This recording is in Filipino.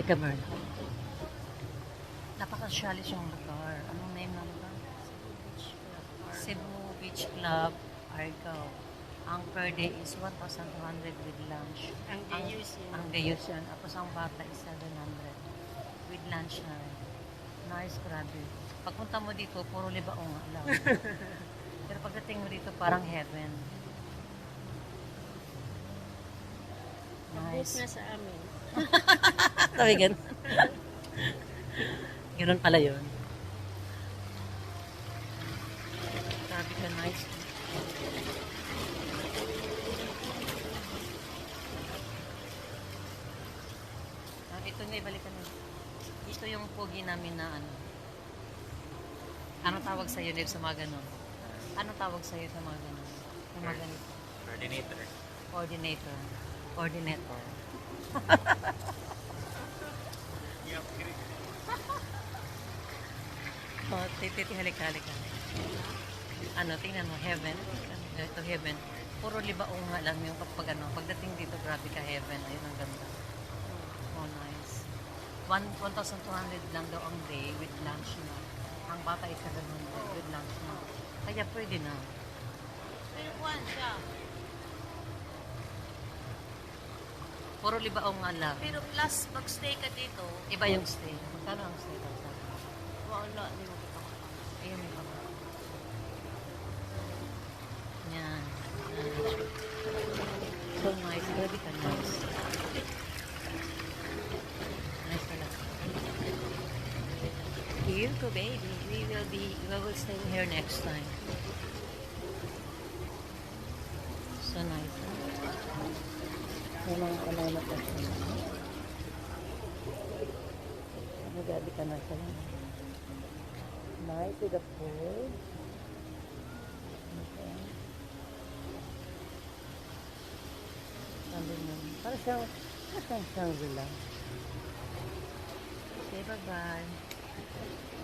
Halika, Bern. Napakasyalis yung lugar. Anong name ng lugar? Cebu Beach Club, Argao. Ang per day is 1,200 with lunch. Ang dayus yun. Ang dayus yan. Tapos ang bata is 700 with lunch na rin. Nice, grabe. Pagpunta mo dito, puro libaong nga lang. Pero pagdating mo dito, parang heaven. Pabot Nice. na sa amin. Sabi ganun. Ganun pala yun. Sabi ka, nice. Ito na, ibalikan na. Ito yung pogi namin na ano. Ano tawag sa'yo, Neb, sa mga ganun? Ano tawag sa'yo sa mga ganun? Sa mga ganito? Coordinator. Coordinator. Coordinator. Oh, titi, halika. Ano, tingnan mo, heaven. Ito, heaven. Puro libaong nga lang yung kapag ano, pagdating dito, grabe ka heaven. Ayun, ang ganda. Oh, nice. 1,200 lang daw ang day with lunch na. Ang bata is 700 with lunch na. Kaya pwede na. Pero kuhan siya. Puro libaong nga lang. Pero plus, pag-stay ka dito, Iba yung stay. Magkano ang stay daw sa wala, di mo kita. ayun yung iba. Yan. So nice. Grabe ka nice. Nice talaga. Here go, baby. We will stay here next time. So nice. May mga kalay na pa siya. Grabe ka na sa nice with the food. Okay. Sabi mo, para siyang Shangri-La. Okay, bye-bye.